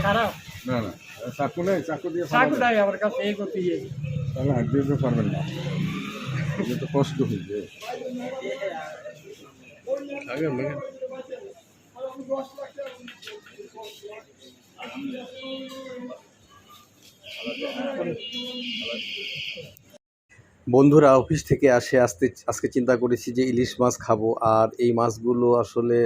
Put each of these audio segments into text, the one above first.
খারাপ না না, চাকু নেই, চাকু দিয়ে চাকু নাই আমার কাছে, এই করতে তাহলে হাত দিয়ে পারবেন না, এটা তো কষ্ট হইবে। বন্ধুরা অফিস থেকে আজকে চিন্তা করেছি যে ইলিশ মাছ খাবো, আর এই মাছগুলো আসলে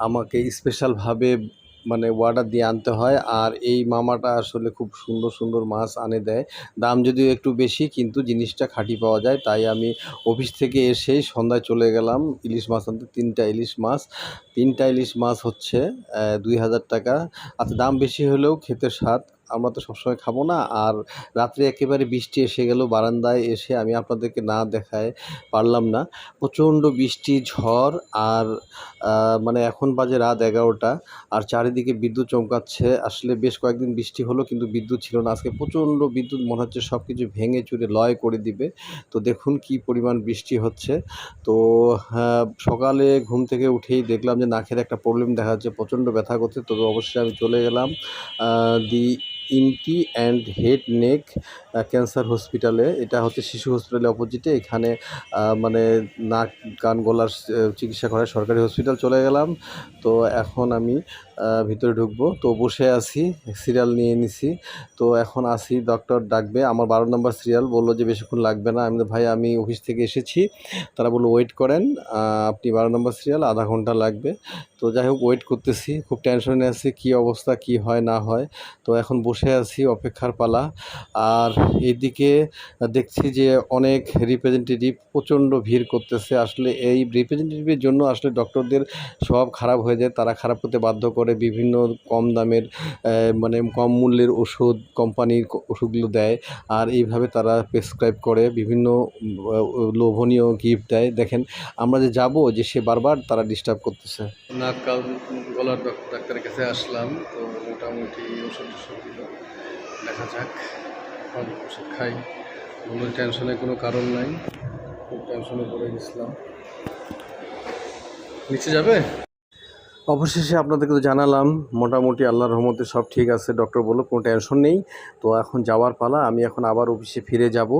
আমাকে স্পেশালভাবে মানে অর্ডার দিয়ে আনতে হয়। আর এই মামাটা আসলে খুব সুন্দর সুন্দর মাছ আনে দেয়, দাম যদিও একটু বেশি কিন্তু জিনিসটা খাঁটি পাওয়া যায়। তাই আমি অফিস থেকে এসেই সন্ধ্যায় চলে গেলাম ইলিশ মাছ আনতে। তিনটা ইলিশ মাছ হচ্ছে 2000 টাকা। আচ্ছা, দাম বেশি হলেও খেতে স্বাদ, আমরা তো সবসময় খাবো না। আর রাত্রে একেবারে বৃষ্টি এসে গেল, বারান্দায় এসে আমি আপনাদেরকে না দেখায় পারলাম না। প্রচণ্ড বৃষ্টি, ঝড়, আর মানে এখন বাজে রাত 11টা, আর চারিদিকে বিদ্যুৎ চমকাচ্ছে। আসলে বেশ কয়েকদিন বৃষ্টি হলো কিন্তু বিদ্যুৎ ছিল না, আজকে প্রচণ্ড বিদ্যুৎ, মনে হচ্ছে সব কিছু ভেঙে চুরে লয় করে দিবে। তো দেখুন কি পরিমাণ বৃষ্টি হচ্ছে। তো সকালে ঘুম থেকে উঠেই দেখলাম যে নাকের একটা প্রবলেম দেখা যাচ্ছে, প্রচণ্ড ব্যথা করছে। তবে অবশ্যই আমি চলে গেলাম দি ENT and head neck cancer হসপিটালে। এটা হচ্ছে শিশু হসপিটালের অপোজিটে। এখানে মানে নাক কান গলার চিকিৎসা করে, সরকারি হসপিটাল। চলে গেলাম। তো এখন আমি ভিতরে ঢুকবো, তো বসে আছি, সিরিয়াল নিয়ে নিছি। তো এখন আসি, ডক্টর ডাকবে, আমার 12 নম্বর সিরিয়াল। বললো যে বেশিক্ষণ লাগবে না। আমি ভাই আমি অফিস থেকে এসেছি। তারা বললো ওয়েট করেন, আপনি 12 নম্বর সিরিয়াল, আধা ঘন্টা লাগবে। তো যাই হোক, ওয়েট করতেছি, খুব টেনশনে আছি কী অবস্থা, কি হয় না হয়। তো এখন বসে আছি, অপেক্ষার পালা। আর এদিকে দেখছি যে অনেক রিপ্রেজেন্টেটিভ প্রচণ্ড ভিড় করতেছে। আসলে এই রিপ্রেজেন্টেটিভের জন্য আসলে ডক্টরদের স্বভাব খারাপ হয়ে যায়, তারা খারাপ করতে বাধ্য করে। বিভিন্ন কম দামের মানে কম মূল্যের ওষুধ, কোম্পানির ওষুধগুলো দেয়, আর এইভাবে তারা প্রেসক্রাইব করে, বিভিন্ন লোভনীয় গিফট দেয়। দেখেন আমরা যে যাব, যে সে বারবার তারা ডিস্টার্ব করতেছে। নাক কান গলার ডাক্তারের কাছে আসলাম। তো মোটামুটি ওষুধ দিল, দেখা যাক, ওষুধ খাই। কোনো টেনশনের কোনো কারণ নাই, খুব টেনশনে পড়ে গেছিলাম। নিচে যাবে? অবশেষে আপনাদেরকে তো জানালাম, মোটামুটি আল্লাহর রহমতে সব ঠিক আছে। ডক্টর বললো কোনো টেনশন নেই। তো এখন যাওয়ার পালা, আমি এখন আবার অফিসে ফিরে যাব।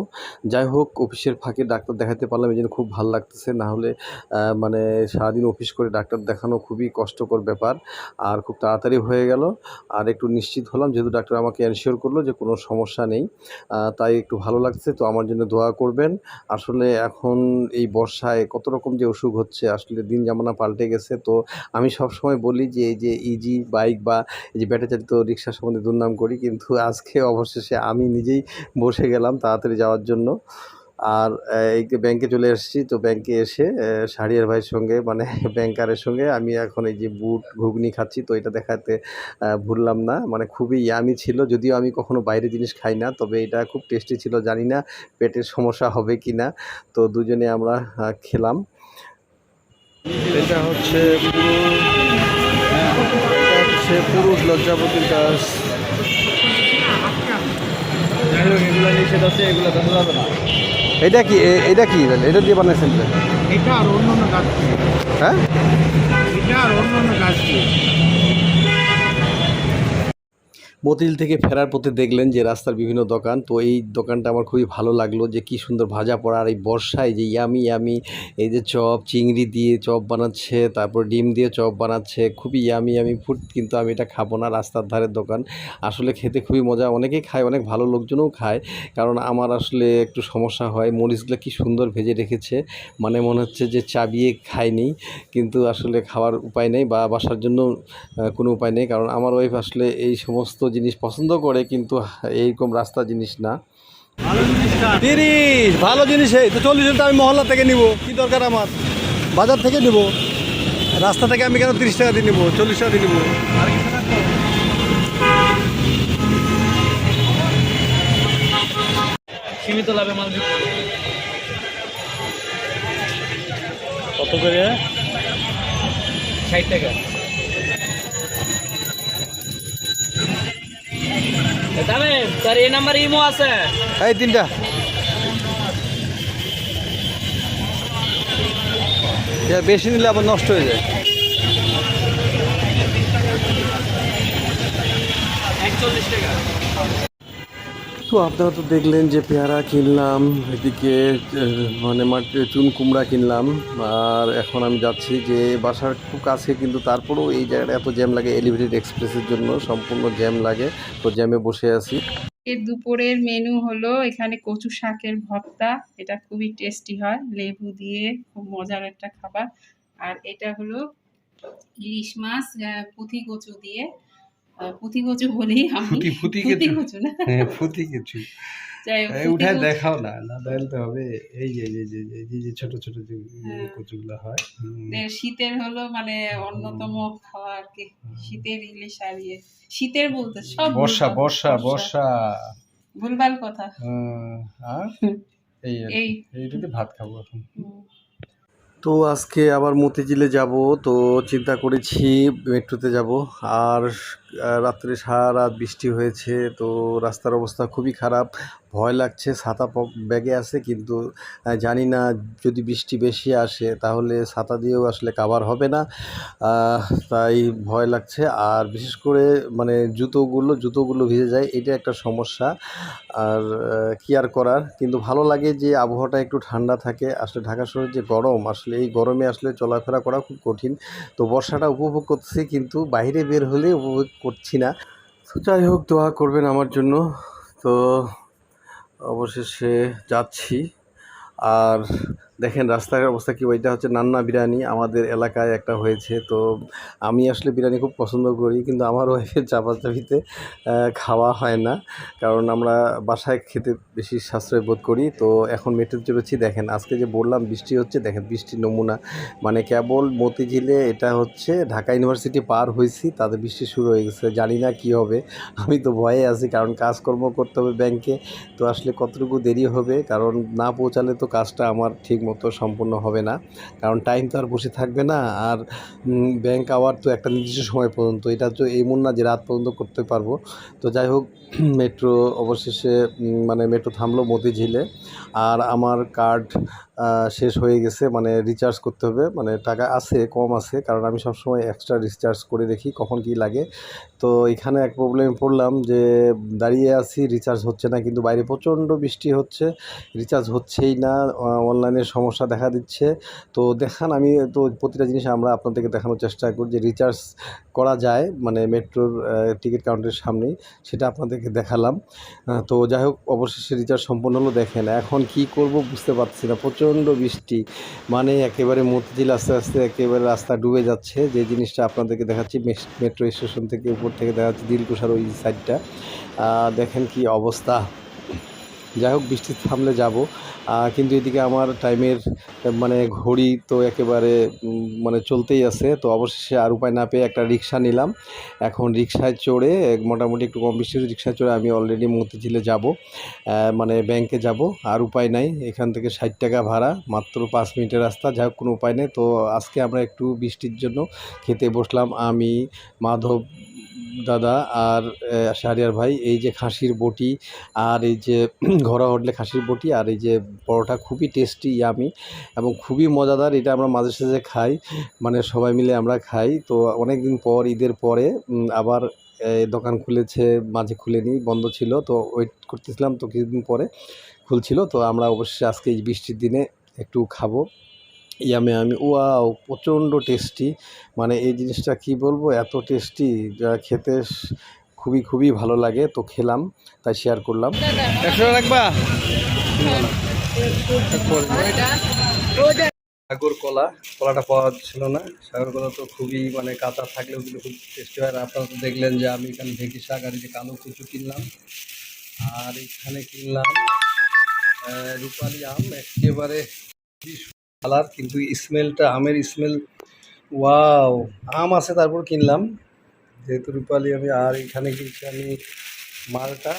যাই হোক, অফিসের ফাঁকে ডাক্তার দেখাতে পারলাম, এই জন্য খুব ভালো লাগতেছে। না হলে মানে সারাদিন অফিস করে ডাক্তার দেখানো খুবই কষ্টকর ব্যাপার। আর খুব তাড়াতাড়ি হয়ে গেল, আর একটু নিশ্চিত হলাম, যেহেতু ডাক্তার আমাকে এনশিওর করলো যে কোনো সমস্যা নেই, তাই একটু ভালো লাগছে। তো আমার জন্য দোয়া করবেন। আসলে এখন এই বর্ষায় কত রকম যে অসুখ হচ্ছে, আসলে দিন জামানা পাল্টে গেছে। তো আমি সবসময় বলি যে এই যে ইজি বাইক বা এই যে ব্যাটারি চালিত রিক্সা সম্বন্ধে দুর্নাম করি, কিন্তু আজকে অবশেষে আমি নিজেই বসে গেলাম তাড়াতাড়ি যাওয়ার জন্য। আর এই ব্যাংকে চলে এসেছি। তো ব্যাংকে এসে শাহরিয়ার ভাইয়ের সঙ্গে, মানে ব্যাংকারের সঙ্গে আমি এখন এই যে বুট ঘুগনি খাচ্ছি। তো এটা দেখাতে ভুললাম না, মানে খুবই ইয়ামি ছিল। যদিও আমি কখনো বাইরের জিনিস খাই না, তবে এটা খুব টেস্টি ছিল। জানি না পেটের সমস্যা হবে কি না। তো দুজনে আমরা খেলাম। এটা হচ্ছে পুরুষ লজ্জাপতির কাজ। এটা কি এটা দিয়ে বানাইছেন? এটা আর অন্য গাছ, হ্যাঁ, এটা আর অন্য গাছ। মতিঝিল থেকে ফেরার পথে দেখলেন যে রাস্তার বিভিন্ন দোকান। তো এই দোকানটা আমার খুবই ভালো লাগলো, যে কি সুন্দর ভাজা পড়া, আর এই বর্ষায় যে ইয়ামি এই যে চপ, চিংড়ি দিয়ে চপ বানাচ্ছে, তারপর ডিম দিয়ে চপ বানাচ্ছে, খুবই ইয়ামি ফুড। কিন্তু আমি এটা খাবো না, রাস্তার ধারের দোকান। আসলে খেতে খুবই মজা, অনেকেই খায়, অনেক ভালো লোকজনও খায়। কারণ আমার আসলে একটু সমস্যা হয়। মরিচগুলো কি সুন্দর ভেজে রেখেছে, মানে মনে হচ্ছে যে চাবিয়ে খাইনি, কিন্তু আসলে খাওয়ার উপায় নেই, বা বাসার জন্য কোনো উপায় নেই। কারণ আমার ওয়াইফ আসলে এই সমস্ত জিনিস পছন্দ করে, কিন্তু এইরকম রাস্তা জিনিস না। 30 ভালো জিনিস। এই তো 40 আমি মহল্লা থেকে নিব, কি দরকার আমার, বাজার থেকে নিব। রাস্তা থেকে আমি কেন 30 টাকা দিয়ে নিব, 40 টাকা দিয়ে নিব। সীমিত লাভে মাল কত করে? 60 টাকা। দামে তার এই নাম্বার ইমো আছে, এই 3টা বেশি নিলে আবার নষ্ট হয়ে যায়। টাকা। তো আপনারা তো দেখলেন যে পেয়ারা কিনলাম, এদিকে মানে চুন কুমড়া কিনলাম, আর এখন আমি যাচ্ছি যে বাসার খুব কাছে, কিন্তু তারপরেও এই জায়গাটা এত জ্যাম লাগে, এলিভেটেড এক্সপ্রেসের জন্য সম্পূর্ণ জ্যাম লাগে, তো জ্যামে বসে আছি। এর দুপুরের মেনু হলো এখানে কচু শাকের ভর্তা, এটা খুবই টেস্টি হয়, লেবু দিয়ে খুব মজার একটা খাবার। আর এটা হলো ইলিশ মাছ পুঁথি কচু দিয়ে, পুঁথি কচু বলি আমি, ফুটি পুঁথি কচু না, হ্যাঁ ফুটি কিছু যাই হোক, এই পুঁথি উঠায় কচু। দেখাও না, না দেখতে হবে। এই যে এই যে ছোট ছোট যে হ্যাঁ। কচুগুলো হয়, শীতের হলো মানে অন্যতম খাওয়া আর কি, শীতের ইলিশ আর ইয়ে, শীতের বলতে সব বর্ষা ভুলভাল, বর্ষা বর্ষা ভুলভাল কথা। আর এই আর এই কি। এইটাতে ভাত খাবো এখন। তো আজকে আবার মতিঝিলে যাব, তো চিন্তা করেছি মেট্রোতে যাব। আর রাত্রে সারা রাত বৃষ্টি হয়েছে, তো রাস্তার অবস্থা খুবই খারাপ, ভয় লাগছে। ছাতা ব্যাগে আছে, কিন্তু জানি না যদি বৃষ্টি বেশি আসে তাহলে ছাতা দিয়েও আসলে কাভার হবে না, তাই ভয় লাগছে। আর বিশেষ করে মানে জুতোগুলো ভিজে যায়, এটা একটা সমস্যা। আর কি আর করার, কিন্তু ভালো লাগে যে আবহাওয়াটা একটু ঠান্ডা থাকে। আসলে ঢাকা শহরের যে গরম, আসলে এই গরমে আসলে চলাফেরা করা খুব কঠিন। তো বর্ষাটা উপভোগ করছি, কিন্তু বাইরে বের হলে উপভোগ করছি না। তো যাই হোক, দোয়া করবেন আমার জন্য। তো অবশেষে যাচ্ছি। আর দেখেন রাস্তার অবস্থা কী, ওইটা হচ্ছে নান্না বিরিয়ানি, আমাদের এলাকায় একটা হয়েছে। তো আমি আসলে বিরিয়ানি খুব পছন্দ করি, কিন্তু আমার ওয়াইফের চাপাচাপিতে খাওয়া হয় না, কারণ আমরা বাসায় খেতে বেশি সাশ্রয় বোধ করি। তো এখন মেট্রোতে চলেছি। দেখেন আজকে যে বললাম বৃষ্টি হচ্ছে, দেখেন বৃষ্টির নমুনা, মানে কেবল মতিঝিলে, এটা হচ্ছে ঢাকা ইউনিভার্সিটি পার হয়েছি, তাদের বৃষ্টি শুরু হয়ে গেছে। জানি না কি হবে, আমি তো ভয়ে আছি, কারণ কাজকর্ম করতে হবে ব্যাংকে। তো আসলে কতটুকু দেরি হবে, কারণ না পৌঁছালে তো কাজটা আমার ঠিক মতো সম্পূর্ণ হবে না, কারণ টাইম তো আর বসে থাকবে না। আর ব্যাংক আওয়ার তো একটা নির্দিষ্ট সময় পর্যন্ত, এটা তো এমন না যে রাত পর্যন্ত করতে পারবো। তো যাই হোক, মেট্রো অবশেষে মানে মেট্রো থামলো মতিঝিলে। আর আমার কার্ড শেষ হয়ে গেছে, মানে রিচার্জ করতে হবে, মানে টাকা আছে কম আছে, কারণ আমি সবসময় এক্সট্রা রিচার্জ করে দেখি কখন কি লাগে। তো এখানে এক প্রবলেমে পড়লাম যে দাঁড়িয়ে আছি, রিচার্জ হচ্ছে না, কিন্তু বাইরে প্রচণ্ড বৃষ্টি হচ্ছে, রিচার্জ হচ্ছেই না, অনলাইনে সমস্যা দেখা দিচ্ছে। তো দেখান, আমি তো প্রতিটা জিনিস আমরা আপনাদেরকে দেখানোর চেষ্টা করি যে রিচার্জ করা যায়, মানে মেট্রোর টিকিট কাউন্টারের সামনেই, সেটা আপনাদেরকে দেখালাম। তো যাই হোক, অবশেষে রিচার্জ সম্পন্ন হলো। দেখেন এখন কি করব বুঝতে পারছি না, প্রচণ্ড বৃষ্টি, মানে একেবারে মতিঝিল আস্তে আস্তে একেবারে রাস্তা ডুবে যাচ্ছে। যে জিনিসটা আপনাদেরকে দেখাচ্ছি, মেট্রো স্টেশন থেকে উপর থেকে দেখা যাচ্ছে দিলকুশার ওই সাইডটা, দেখেন কি অবস্থা। যাই হোক, বৃষ্টি থামলে যাব, কিন্তু এদিকে আমার টাইমের মানে ঘড়ি তো একেবারে মানে চলতেই আছে। তো অবশেষে আর উপায় না পেয়ে একটা রিক্সা নিলাম। এখন রিক্সায় চড়ে, মোটামুটি একটু কম বৃষ্টি রিক্সায় চড়ে আমি অলরেডি মতিঝিলে যাব, মানে ব্যাংকে যাব। আর উপায় নাই, এখান থেকে 60 টাকা ভাড়া, মাত্র 5 মিনিটের রাস্তা। যাই হোক, কোনো উপায় নেই। তো আজকে আমরা একটু বৃষ্টির জন্য খেতে বসলাম, আমি, মাধব দাদা আর শাহরিয়ার ভাই। এই যে খাসির বটি, আর এই যে ঘরোয়া হোটেলে খাসির বটি, আর এই যে পরোটা, খুবই টেস্টি, ইয়ামি এবং খুবই মজাদার। এটা আমরা মাঝে সাঝে খাই, মানে সবাই মিলে আমরা খাই। তো অনেক দিন পর, ঈদের পরে আবার দোকান খুলেছে, মাঝে খুলেনি, বন্ধ ছিল, তো ওয়েট করতেছিলাম, তো কিছুদিন পরে খুলছিল। তো আমরা অবশ্যই আজকে এই বৃষ্টির দিনে একটু খাবো। ইয়ামে আমি, ওয়াও, প্রচণ্ড টেস্টি, মানে এই জিনিসটা কি বলবো, এত টেস্টি, যা খেতে খুবই খুবই ভালো লাগে। তো খেলাম, তাই শেয়ার করলাম। 100 রাখবা। সাগর কলা, কলাটা পাওয়া ছিল না। সাগর কলা তো খুবই মানে কাঁচা থাকলেও কিন্তু খুব টেস্টি হয়। আর আপনারা তো দেখলেন যে আমি এখানে ঢেঁকি শাক আর এই যে কালো কচু কিনলাম, আর এখানে কিনলাম রূপালি আম, একেবারে কালার, কিন্তু স্মেলটা, আমের স্মেল, ওয়াও। আম আছে তারপর কিনলাম, যেহেতু রূপালি আমি। আর এখানে কিনছি আমি মালটা,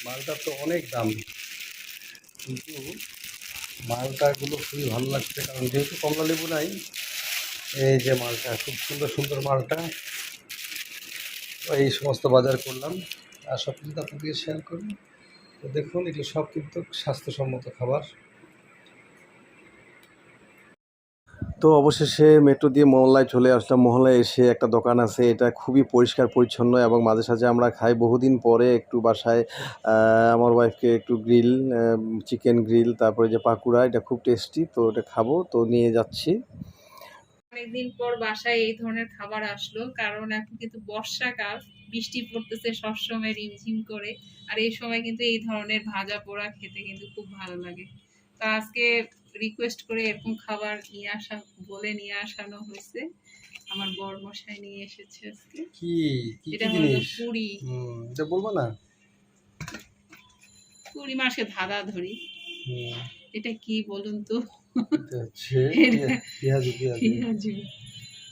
মালটা তো অনেক দাম, কিন্তু মালটাগুলো খুবই ভালো লাগছে, কারণ যেহেতু কমলা লেবু নাই। এই যে মালটা, খুব সুন্দর সুন্দর মালটা। এই সমস্ত বাজার করলাম, আর সব কিছু আপনাদেরকে শেয়ার করি। তো দেখুন, এগুলো সব কিন্তু স্বাস্থ্যসম্মত খাবার। তো অবশেষে মেট্রো দিয়ে মহল্লায় চলে আসলাম। মহল্লায় এসে একটা দোকান আছে, এটা খুবই পরিষ্কার পরিচ্ছন্ন এবং মাঝে সাঝে আমরা খাই। বহুদিন পরে একটু বাসায় আমার ওয়াইফকে একটু গ্রিল, চিকেন গ্রিল, তারপরে যে পাকুড়া, এটা খুব টেস্টি, তো এটা খাবো, তো নিয়ে যাচ্ছি। অনেকদিন পর বাসায় এই ধরনের খাবার আসলো, কারণ এখন কিন্তু বর্ষাকাল, বৃষ্টি পড়তেছে সবসময় রিমঝিম করে, আর এই সময় কিন্তু এই ধরনের ভাজা পোড়া খেতে কিন্তু খুব ভালো লাগে। তো আজকে রিকোয়েস্ট করে এরকম খাবার নিয়ে আসানো হয়েছে। আমার বর মশাই নিয়ে এসেছে আজকে। কি কি এটা কি হলো জিনিস? পুরি। এটা বলবো না। পুরি মাসে ধাঁধা ধরি। এটা কি বলুন তো? এটা হচ্ছে পেঁয়াজি পেঁয়াজু।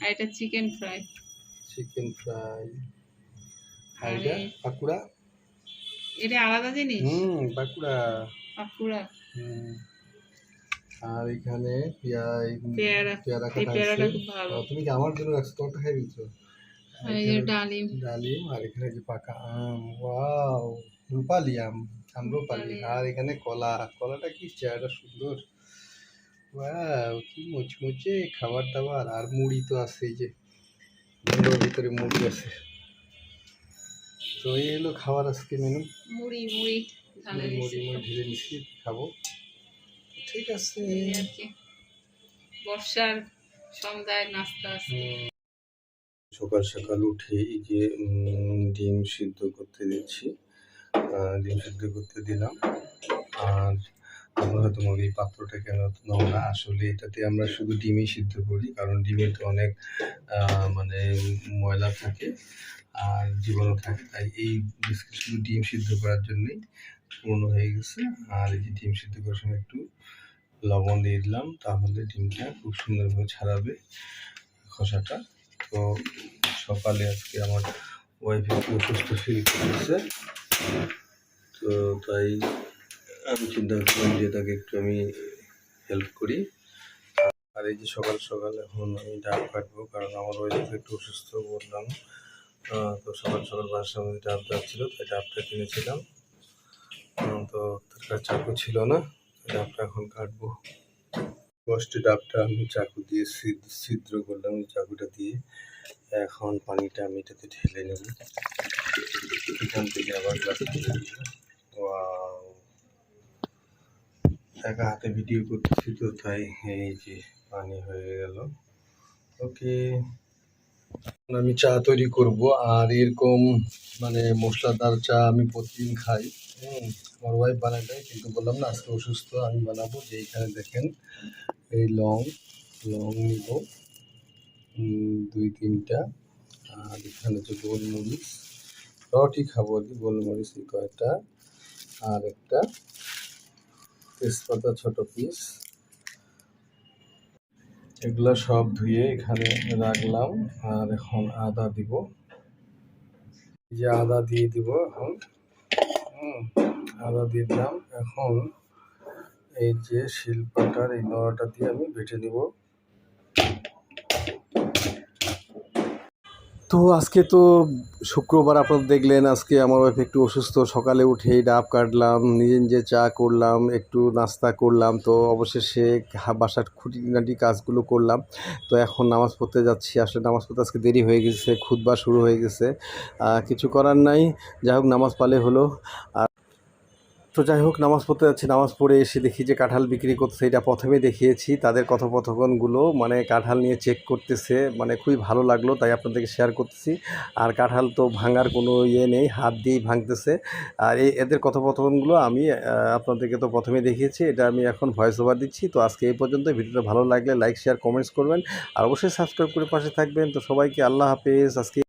আর এটা চিকেন ফ্রাই। Chicken fry. আর আর এটা পাকুড়া। এটা আলাদা জিনিস। পাকুড়া। পাকুড়া। আর এখানে পেয়ারা। পেয়ারা এই কাটা পেয়ারাটা আছে। খুব ভালো। তুমি কি আমার জন্য রাখছো? তোমারটা খাই দিচ্ছ। আর এই যে ডালিম। ডালিম, আর এখানে যে পাকা আম, ওয়াও, রূপালি আম, রূপালি। রূপালি আম। আর এখানে কলা, কলাটা কি চেহারা সুন্দর, ওয়াও, কি মুচমুচে খাবার দাবার। আর মুড়ি তো আছে, এই যে মুড়ির ভিতরে মুড়ি আছে। তো এই হলো খাবার আজকে মেনু। মুড়ি ঢালে মুড়ি দিছি। ঢেলে নিচ্ছি, খাবো। ঠিক আছে। এই আর কি বর্ষার সন্ধ্যায় নাস্তা আছে। সকাল সকাল উঠে এই যে ডিম সিদ্ধ করতে দিচ্ছি, ডিম সিদ্ধ করতে দিলাম। আর আমরা হয়তো মনে এই পাত্রটা কেন নাও না, আসলে এটাতে আমরা শুধু ডিমই সিদ্ধ করি, কারণ ডিমে তো অনেক মানে ময়লা থাকে আর জীবাণু থাকে, তাই এই বিস্কুট শুধু ডিম সিদ্ধ করার জন্যই পুরনো হয়ে গেছে। আর এই যে ডিম সিদ্ধ করার সময় একটু লবণ দিয়ে দিলাম, তাহলে ডিমটা খুব সুন্দরভাবে ছাড়াবে খোসাটা। তো সকালে আজকে আমার ওয়াইফ একটু অসুস্থ ফিল করতেছে, তো তাই আমি চিন্তা করলাম যে তাকে একটু আমি হেল্প করি। আর এই যে সকাল সকাল এখন আমি ডাব কাটবো, কারণ আমার ওয়াইফ একটু অসুস্থ বললাম। তো সকাল সকাল বাসার মধ্যে ডাব যাচ্ছিল, তাই ডাবটা কিনেছিলাম। তো তার কাছে চাকু ছিল না, ডাবটা এখন কাটবো। কষ্টে ডাবটা আমি চাকু দিয়ে ছিদ্র করলাম, চাকুটা দিয়ে। এখন পানিটা আমি এটাতে ঢেলে নেব, এখান থেকে আবার একা হাতে ভিডিও করতেছি, তো তাই এই যে পানি হয়ে গেল। ওকে, আমি চা তৈরি করব। আর এরকম মানে মশলাদার চা আমি প্রতিদিন খাই। আমার ওয়াইফ বানায় দেয়, কিন্তু বললাম না আজকে অসুস্থ, আমি বানাবো। যে এইখানে দেখেন এই লং নিব 2-3টা। আর এখানে যে গোলমরিচ, রটি খাবো আর কি, গোলমরিচ এই কয়েকটা। আর একটা তেজপাতা ছোট পিস। এগুলা সব ধুয়ে এখানে রাখলাম। আর এখন আদা দিব, এই যে আদা দিয়ে দিব এখন। আদা দিয়ে দিলাম। এখন এই যে শিলপাটার এই নড়াটা দিয়ে আমি বেটে নিব। তো আজকে তো শুক্রবার, আপনারা দেখলেন আজকে আমার ওয়াইফ একটু অসুস্থ। সকালে উঠেই ডাব কাটলাম, নিজে চা করলাম, একটু নাস্তা করলাম। তো অবশেষে বাসার খুঁটিনাটি কাজগুলো করলাম। তো এখন নামাজ পড়তে যাচ্ছি। আসলে নামাজ পড়তে আজকে দেরি হয়ে গেছে, খুতবা শুরু হয়ে গেছে, কিছু করার নাই। যাই হোক, নামাজ পালে হলো। তো যাই হোক, নামাজ পড়তে যাচ্ছি। নামাজ পড়ে এসে দেখি যে কাঁঠাল বিক্রি করতেছে। এটা প্রথমে দেখিয়েছি, তাদের কথোপকথনগুলো মানে কাঁঠাল নিয়ে চেক করতেছে, মানে খুবই ভালো লাগলো, তাই আপনাদেরকে শেয়ার করতেছি। আর কাঁঠাল তো ভাঙার কোনো ইয়ে নেই, হাত দিয়েই ভাঙতেছে। আর এদের কথোপকথনগুলো আমি আপনাদেরকে তো প্রথমে দেখিয়েছি, এটা আমি এখন ভয়েস ওভার দিচ্ছি। তো আজকে এই পর্যন্ত। ভিডিওটা ভালো লাগলে লাইক, শেয়ার, কমেন্টস করবেন, আর অবশ্যই সাবস্ক্রাইব করে পাশে থাকবেন। তো সবাইকে আল্লাহ হাফেজ। আজকে